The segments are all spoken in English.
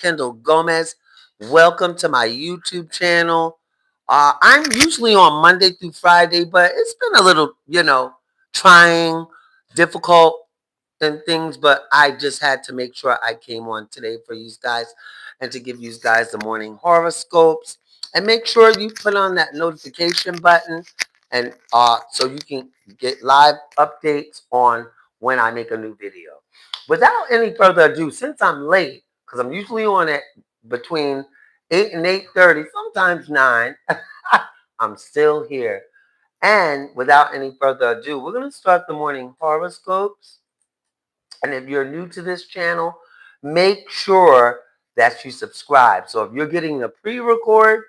Kendall Gomez. Welcome to my YouTube channel. I'm usually on Monday through Friday, but it's been a little, trying, difficult, and things. But I just had to make sure I came on today for you guys and to give you guys the morning horoscopes. And make sure you put on that notification button and so you can get live updates on when I make a new video. Without any further ado, since I'm late, because I'm usually on it between 8 and 8:30, sometimes 9, I'm still here. And without any further ado, we're going to start the morning horoscopes. And if you're new to this channel, make sure that you subscribe. So if you're getting a pre-record,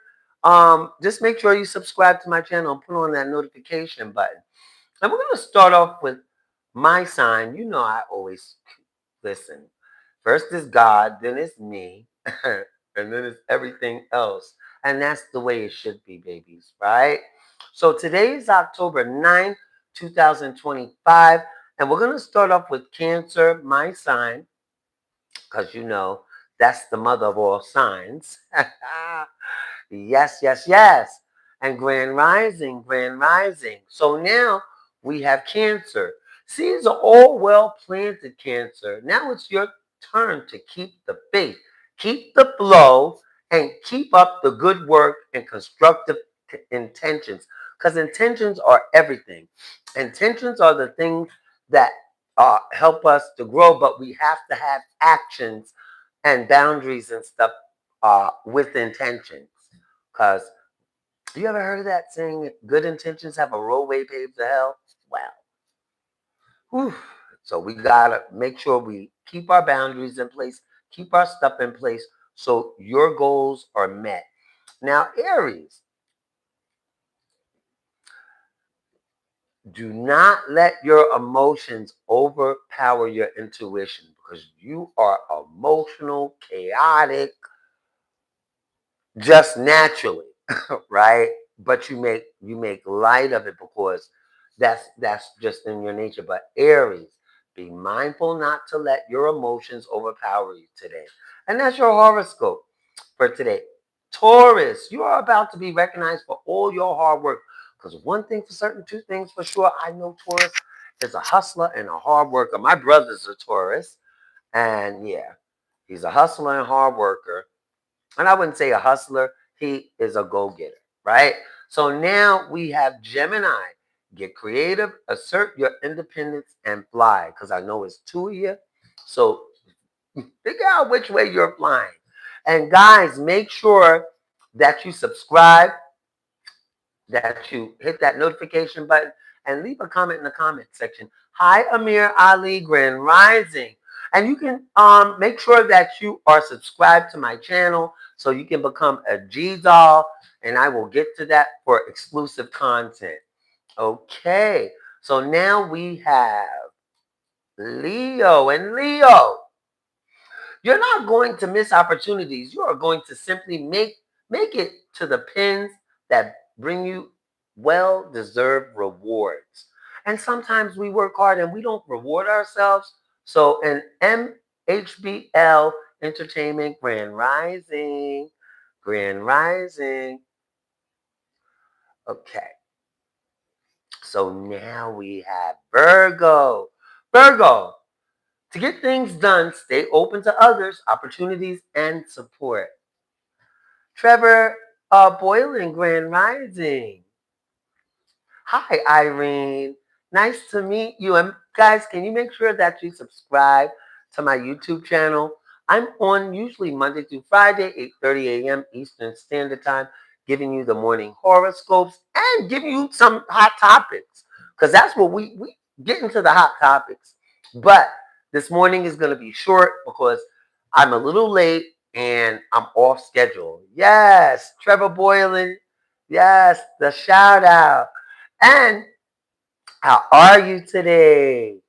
just make sure you subscribe to my channel and put on that notification button. And we're going to start off with my sign. You know I always listen. First is God, then it's me, and then it's everything else. And that's the way it should be, babies, right? So today is October 9th, 2025. And we're going to start off with Cancer, my sign, because that's the mother of all signs. Yes, yes, yes. And Grand Rising, Grand Rising. So now we have Cancer. Seeds are all well planted, Cancer. Now it's your turn to keep the faith, keep the flow, and keep up the good work and constructive intentions. Because intentions are everything. Intentions are the things that help us to grow, but we have to have actions and boundaries and stuff with intentions. Because you ever heard of that saying, good intentions have a roadway paved to hell? Well, whew. So we got to make sure we keep our boundaries in place, keep our stuff in place so your goals are met. Now, Aries, do not let your emotions overpower your intuition because you are emotional, chaotic, just naturally, right? But you make light of it because that's just in your nature. But Aries, be mindful not to let your emotions overpower you today. And that's your horoscope for today. Taurus, you are about to be recognized for all your hard work. Because one thing for certain, two things for sure, I know Taurus is a hustler and a hard worker. My brother's a Taurus, and yeah, he's a hustler and hard worker, and I wouldn't say a hustler, he is a go-getter, right? So now we have Gemini. Get creative, assert your independence, and fly. Because I know it's two of you. So figure out which way you're flying. And guys, make sure that you subscribe, that you hit that notification button, and leave a comment in the comment section. Hi, Amir Ali, Grand Rising. And you can make sure that you are subscribed to my channel so you can become a G-Doll, and I will get to that for exclusive content. Okay, so now we have Leo. And Leo, you're not going to miss opportunities. You are going to simply make it to the pins that bring you well-deserved rewards. And sometimes we work hard and we don't reward ourselves. So an MHBL Entertainment Grand Rising. Grand Rising. Okay. So now we have Virgo. Virgo. To get things done, stay open to others, opportunities, and support. Trevor Boylan, Grand Rising. Hi, Irene. Nice to meet you. And guys, can you make sure that you subscribe to my YouTube channel? I'm on usually Monday through Friday, 8:30 a.m. Eastern Standard Time, giving you the morning horoscopes and giving you some hot topics. Because that's what we get into the hot topics. But this morning is going to be short because I'm a little late and I'm off schedule. Yes, Trevor Boylan. Yes, the shout out. And how are you today?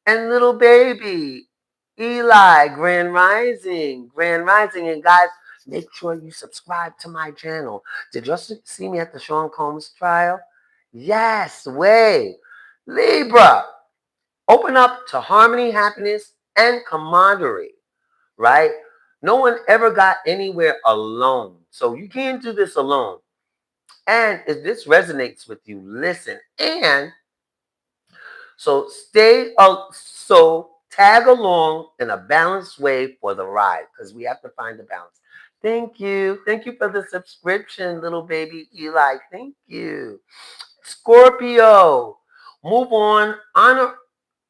And little baby, Eli, Grand Rising, Grand Rising. And guys, make sure you subscribe to my channel. Did you see me at the Sean Combs trial? Yes, way. Libra, open up to harmony, happiness, and camaraderie, right? No one ever got anywhere alone. So you can't do this alone. And if this resonates with you, listen. And so tag along in a balanced way for the ride because we have to find the balance. Thank you. Thank you for the subscription, little baby Eli. Thank you. Scorpio, move on. Honor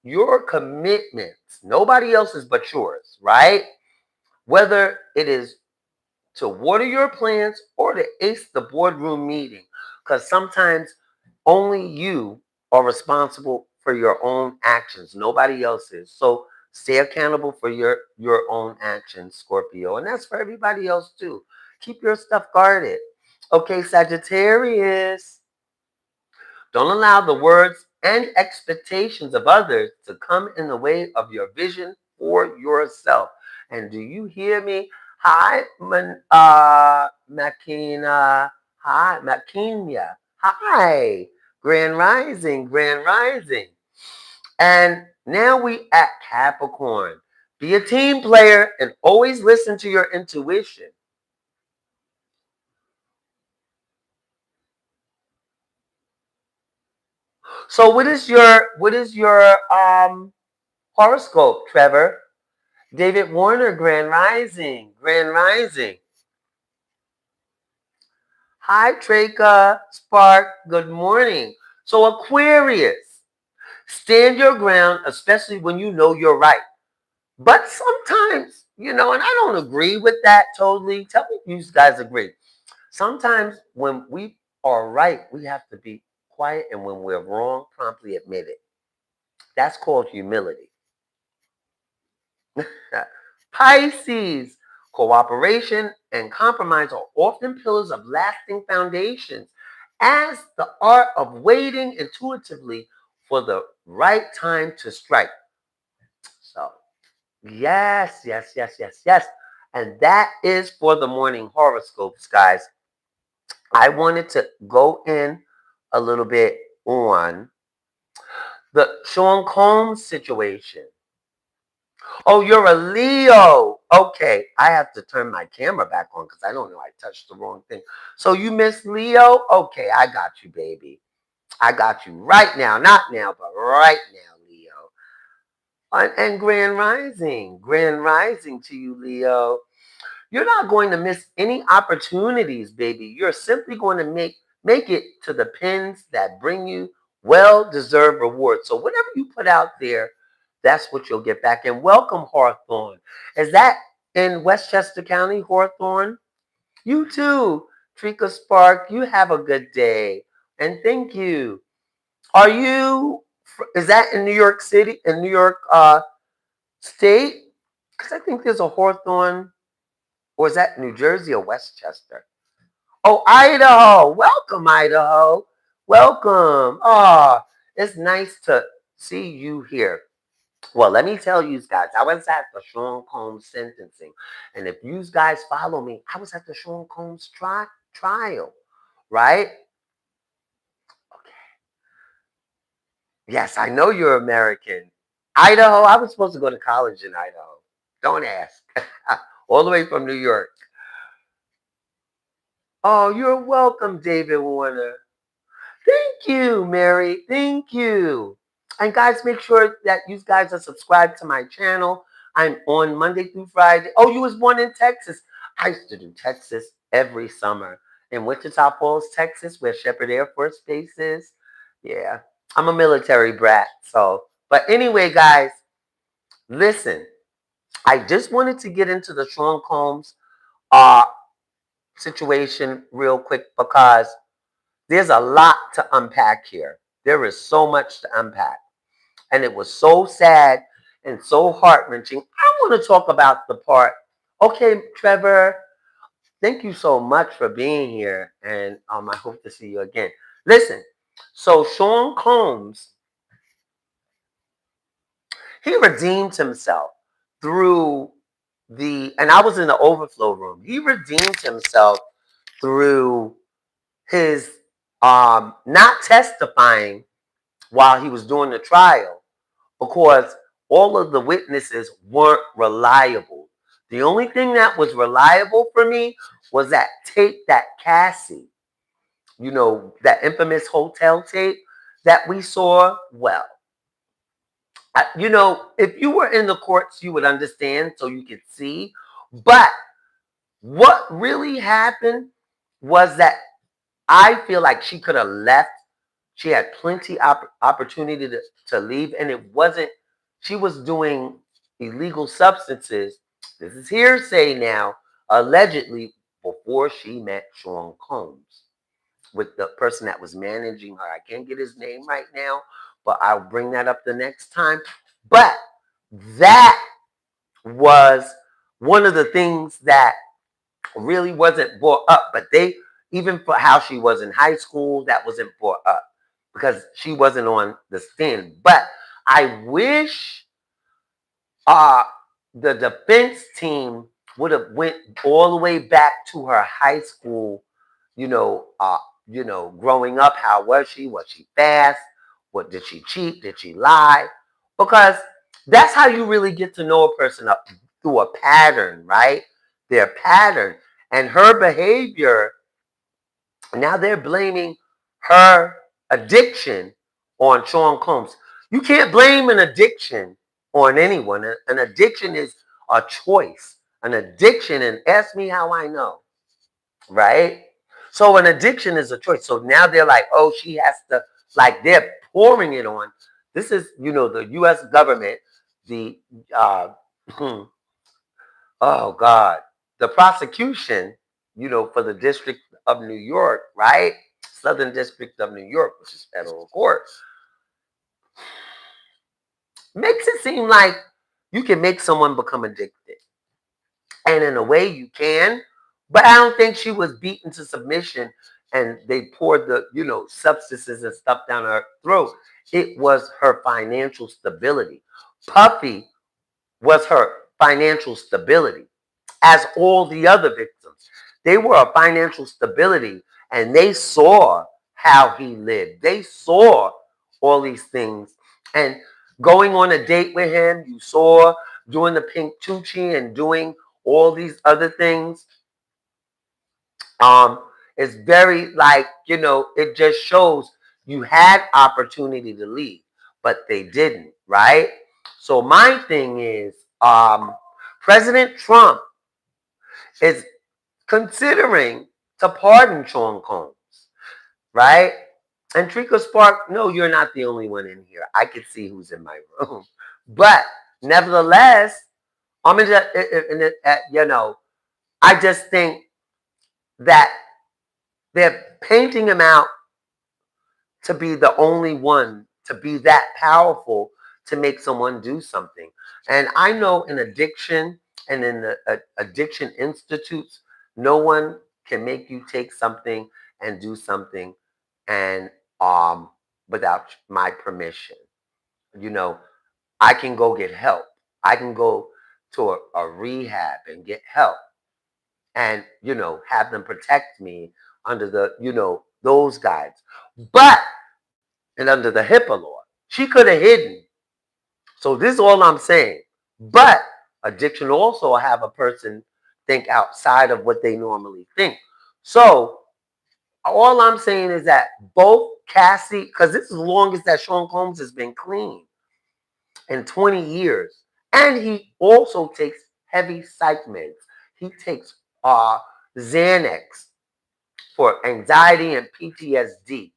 your commitments. Nobody else's but yours, right? Whether it is to water your plants or to ace the boardroom meeting. Because sometimes only you are responsible for your own actions. Nobody else is. So stay accountable for your own actions, Scorpio. And that's for everybody else too. Keep your stuff guarded. Okay, Sagittarius. Don't allow the words and expectations of others to come in the way of your vision for yourself. And do you hear me? Hi, Makina. Hi, Makinia. Hi, Grand Rising, Grand Rising. And now we at Capricorn. Be a team player and always listen to your intuition. So what is your horoscope, Trevor? David Warner, Grand Rising, Grand Rising. Hi, Treka, Spark, good morning. So Aquarius, stand your ground, especially when you know you're right. But sometimes, and I don't agree with that totally. Tell me if you guys agree. Sometimes when we are right, we have to be quiet, and when we're wrong, promptly admit it. That's called humility. Pisces, cooperation and compromise are often pillars of lasting foundations, as the art of waiting intuitively for the right time to strike. So, yes, yes, yes, yes, yes. And that is for the morning horoscopes, guys. I wanted to go in a little bit on the Sean Combs situation. Oh, you're a Leo. Okay, I have to turn my camera back on because I don't know. I touched the wrong thing. So you miss Leo? Okay, I got you, baby. I got you right now. Not now, but right now, Leo. And Grand Rising to you, Leo. You're not going to miss any opportunities, baby. You're simply going to make it to the pins that bring you well-deserved rewards. So whatever you put out there, that's what you'll get back. And welcome, Hawthorne. Is that in Westchester County, Hawthorne? You too, Trika Spark. You have a good day. And thank you. Is that in New York City, in New York State? Because I think there's a Hawthorne. Or is that New Jersey or Westchester? Oh, Idaho. Welcome, Idaho. Welcome. Oh, it's nice to see you here. Well, let me tell you guys, I was at the Sean Combs sentencing. And if you guys follow me, I was at the Sean Combs trial, right? Okay. Yes, I know you're American. Idaho, I was supposed to go to college in Idaho. Don't ask. All the way from New York. Oh, you're welcome, David Warner. Thank you, Mary. Thank you. And guys, make sure that you guys are subscribed to my channel. I'm on Monday through Friday. Oh, you was born in Texas. I used to do Texas every summer in Wichita Falls, Texas, where Shepherd Air Force Base is. Yeah, I'm a military brat. But anyway, guys, listen. I just wanted to get into the Sean Combs uh, situation real quick because there's a lot to unpack here. There is so much to unpack. And it was so sad and so heart wrenching. I want to talk about the part. Okay, Trevor, thank you so much for being here. And I hope to see you again. Listen, so Sean Combs, he redeemed himself through and I was in the overflow room. He redeemed himself through his not testifying while he was doing the trial because all of the witnesses weren't reliable. The only thing that was reliable for me was that tape that Cassie, that infamous hotel tape that we saw. Well, if you were in the courts, you would understand so you could see. But what really happened was that I feel like she could have left. She had plenty opportunity to leave, and it wasn't. She was doing illegal substances. This is hearsay now. Allegedly, before she met Sean Combs, with the person that was managing her. I can't get his name right now, but I'll bring that up the next time. But that was one of the things that really wasn't brought up. But even for how she was in high school, that wasn't brought up because she wasn't on the stand. But I wish uh, the defense team would have went all the way back to her high school, you know, uh, growing up. How was she? Was she fast? What did she cheat? Did she lie? Because that's how you really get to know a person up through a pattern, right? Their pattern and her behavior. Now they're blaming her addiction on Sean Combs. You can't blame an addiction on anyone. An addiction is a choice. An addiction, and ask me how I know, right? So an addiction is a choice. So now they're like, oh, she has to, like they're pouring it on. This is, the U.S. government, the, oh God, the prosecution, for the District of New York, right? Southern District of New York, which is federal court, makes it seem like you can make someone become addicted. And in a way you can, but I don't think she was beaten to submission and they poured the, substances and stuff down her throat. It was her financial stability. Puffy was her financial stability, as all the other victims. They were a financial stability and they saw how he lived. They saw all these things. And going on a date with him, you saw doing the pink tucci and doing all these other things. Um, it's very like, it just shows you had opportunity to leave, but they didn't, right? So my thing is, President Trump is considering to pardon Sean Combs, right? And Trika Spark, no, you're not the only one in here. I can see who's in my room. But nevertheless, I'm in I just think that they're painting him out to be the only one, to be that powerful to make someone do something. And I know in addiction and in the addiction institutes, no one can make you take something and do something and without my permission. You know, I can go get help. I can go to a rehab and get help and, have them protect me under the, those guides. But, and under the HIPAA law, she could have hidden. So this is all I'm saying. But addiction also have a person think outside of what they normally think. So all I'm saying is that both Cassie, because this is the longest that Sean Combs has been clean in 20 years. And he also takes heavy psych meds. He takes Xanax for anxiety and PTSD,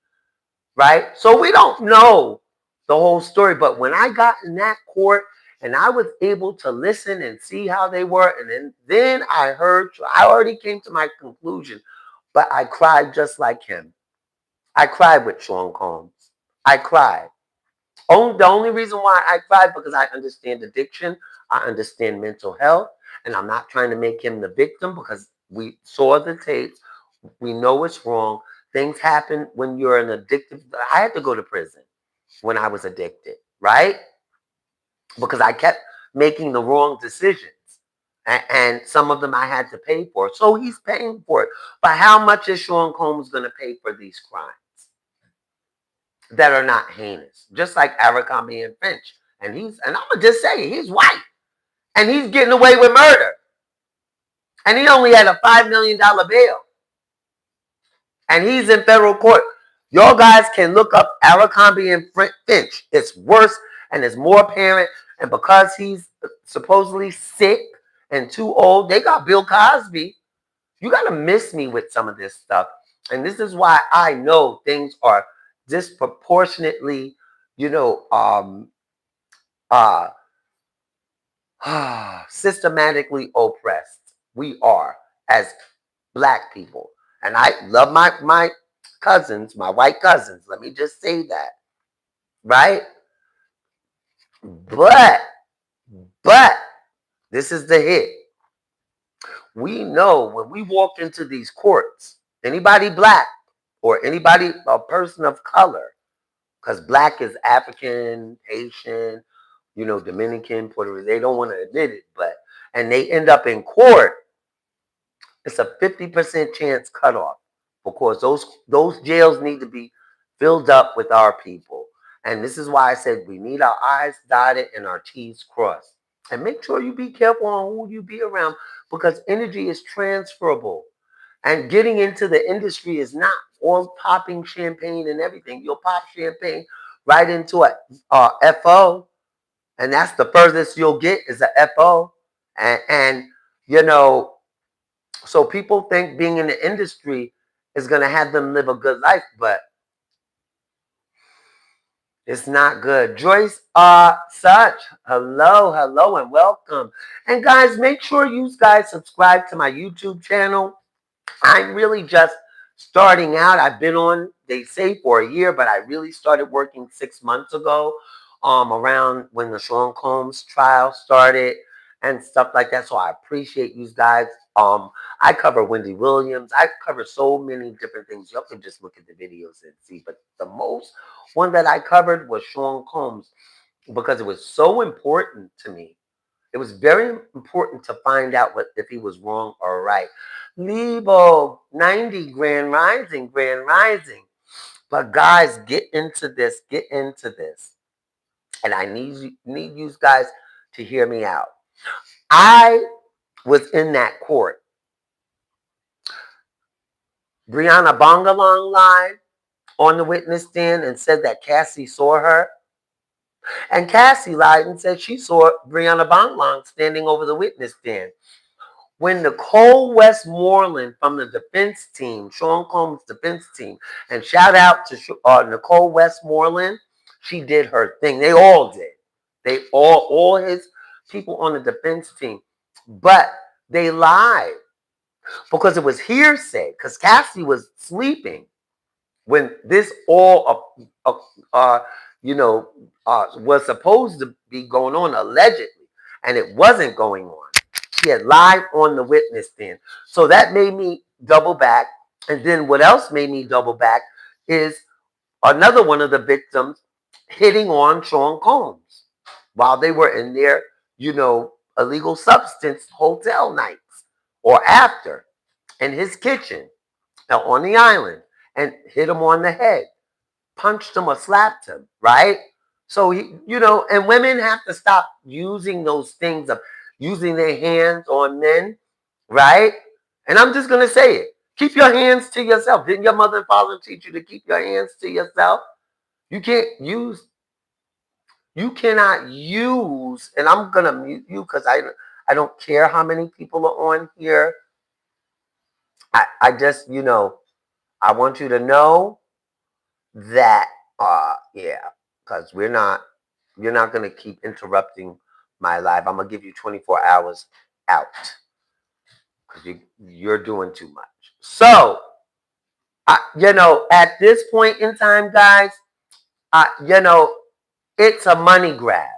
right? So we don't know the whole story. But when I got in that court and I was able to listen and see how they were, and then I already came to my conclusion, but I cried just like him. I cried with Sean Combs. I cried. The only reason why I cried because I understand addiction, I understand mental health, and I'm not trying to make him the victim because we saw the tapes. We know it's wrong. Things happen when you're an addictive. I had to go to prison when I was addicted, right? Because I kept making the wrong decisions. And some of them I had to pay for. So he's paying for it. But how much is Sean Combs going to pay for these crimes that are not heinous? Just like Abercrombie and Finch. And I'm going to just say, he's white. And he's getting away with murder. And he only had a $5 million bail. And he's in federal court. Y'all guys can look up Abercrombie and Finch. It's worse and it's more apparent. And because he's supposedly sick and too old, they got Bill Cosby. You got to miss me with some of this stuff. And this is why I know things are disproportionately, you know, uh, systematically oppressed. We are as black people. And I love my cousins, my white cousins. Let me just say that. Right? But, but, this is the hit. We know when we walk into these courts, anybody black or anybody, a person of color, because black is African, Haitian, Dominican, Puerto Rican, they don't want to admit it, and they end up in court. It's a 50% chance cutoff because those jails need to be filled up with our people. And this is why I said we need our I's dotted and our T's crossed. And make sure you be careful on who you be around because energy is transferable. And getting into the industry is not all popping champagne and everything. You'll pop champagne right into a FO, and that's the furthest you'll get is a FO. And you know, so people think being in the industry is going to have them live a good life, but it's not good. Joyce Such, hello, and welcome. And guys, make sure you guys subscribe to my YouTube channel. I'm really just starting out. I've been on, they say, for a year, but I really started working 6 months ago, around when the Sean Combs trial started and stuff like that. So I appreciate you guys. I cover Wendy Williams. I cover so many different things. You can just look at the videos and see. But the most one that I covered was Sean Combs because it was so important to me. It was very important to find out if he was wrong or right. Lebo, 90, Grand Rising, Grand Rising. But guys, get into this. Get into this. And I need you guys to hear me out. I was in that court. Brianna Bongalong lied on the witness stand and said that Cassie saw her. And Cassie lied and said she saw Brianna Bongalong standing over the witness stand. When Nicole Westmoreland from the defense team, Sean Combs' defense team, and shout out to Nicole Westmoreland, she did her thing. They all did. All his people on the defense team. But they lied because it was hearsay, because Cassie was sleeping when this all, was supposed to be going on allegedly, and it wasn't going on. She had lied on the witness stand. So that made me double back. And then what else made me double back is another one of the victims hitting on Sean Combs while they were in their, illegal substance hotel nights or after in his kitchen on the island and hit him on the head, punched him or slapped him, right? So and women have to stop using those things of using their hands on men, right? And I'm just gonna say it. Keep your hands to yourself. Didn't your mother and father teach you to keep your hands to yourself? You can't use, you cannot use, and I'm gonna mute you because I don't care how many people are on here. I just, I want you to know that yeah, because you're not gonna keep interrupting my life. I'm gonna give you 24 hours out because you're doing too much. So at this point in time, guys, uh, you know, it's a money grab.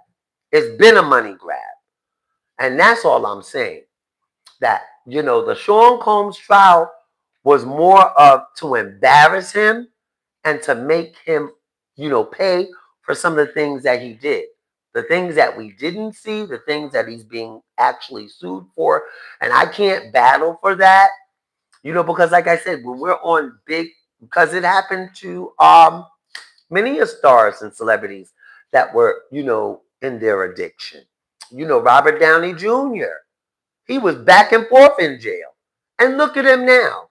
It's been a money grab. And that's all I'm saying. That, the Sean Combs trial was more of to embarrass him and to make him, pay for some of the things that he did. The things that we didn't see, the things that he's being actually sued for. And I can't battle for that, because like I said, when we're on big, because it happened to many of stars and celebrities that were, in their addiction. Robert Downey Jr., He was back and forth in jail. And look at him now.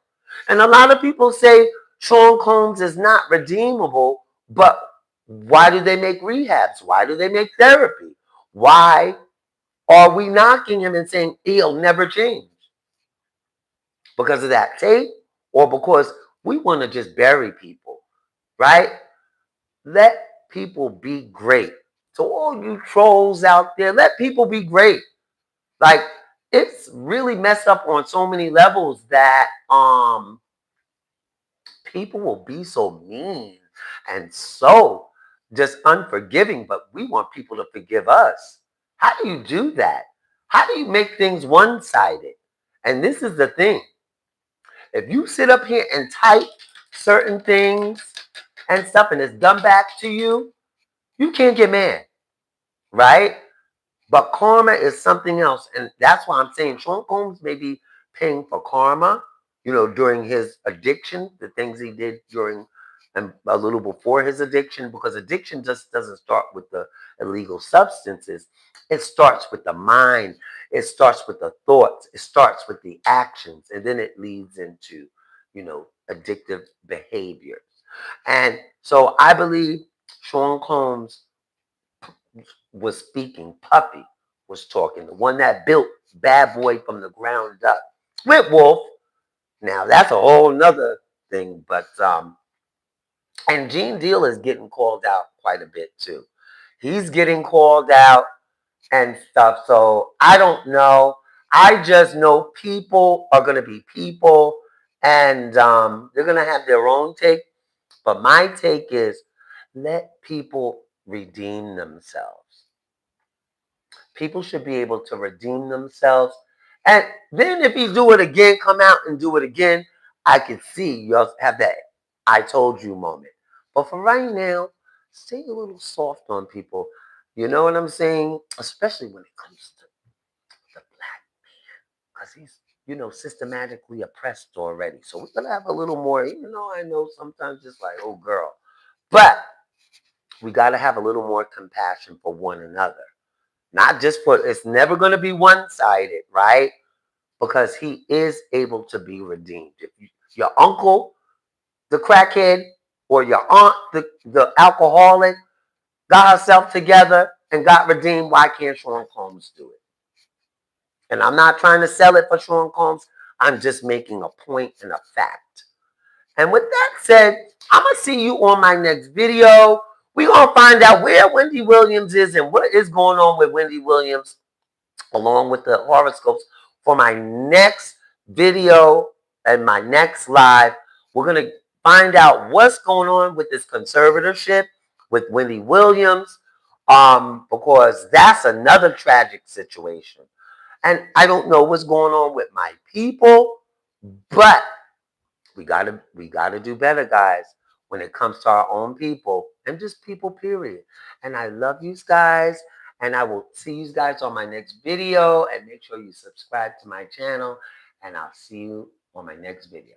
And a lot of people say Sean Combs is not redeemable, but why do they make rehabs? Why do they make therapy? Why are we knocking him and saying he'll never change? Because of that tape or because we want to just bury people, right? Let people be great. So all you trolls out there, let people be great. Like it's really messed up on so many levels that people will be so mean and so just unforgiving, but we want people to forgive us. How do you do that? How do you make things one-sided? And this is the thing. If you sit up here and type certain things and stuff and it's done back to you, you can't get mad, right? But karma is something else. And that's why I'm saying Sean Combs may be paying for karma, during his addiction, the things he did during and a little before his addiction, because addiction just doesn't start with the illegal substances. It starts with the mind. It starts with the thoughts. It starts with the actions. And then it leads into, addictive behaviors. And so I believe Sean Combs was speaking. Puppy was talking. The one that built Bad Boy from the ground up. With Wolf. Now that's a whole nother thing. But and Gene Deal is getting called out quite a bit too. He's getting called out and stuff. So I don't know. I just know people are gonna be people and they're gonna have their own take. But my take is let people redeem themselves. People should be able to redeem themselves. And then if you do it again, come out and do it again, I can see you'll have that I told you moment. But for right now, stay a little soft on people. You know what I'm saying? Especially when it comes to the black, because he's, systematically oppressed already. So we're going to have a little more, even though I know sometimes it's like, oh, girl. But we got to have a little more compassion for one another. Not just for, it's never going to be one-sided, right? Because he is able to be redeemed. If your uncle, the crackhead, or your aunt, the alcoholic, got herself together and got redeemed, why can't Sean Combs do it? And I'm not trying to sell it for Sean Combs. I'm just making a point and a fact. And with that said, I'm going to see you on my next video. We're going to find out where Wendy Williams is and what is going on with Wendy Williams along with the horoscopes for my next video and my next live. We're going to find out what's going on with this conservatorship with Wendy Williams, because that's another tragic situation. And I don't know what's going on with my people, but we gotta do better, guys, when it comes to our own people and just people, period. And I love you guys, and I will see you guys on my next video. And make sure you subscribe to my channel, and I'll see you on my next video.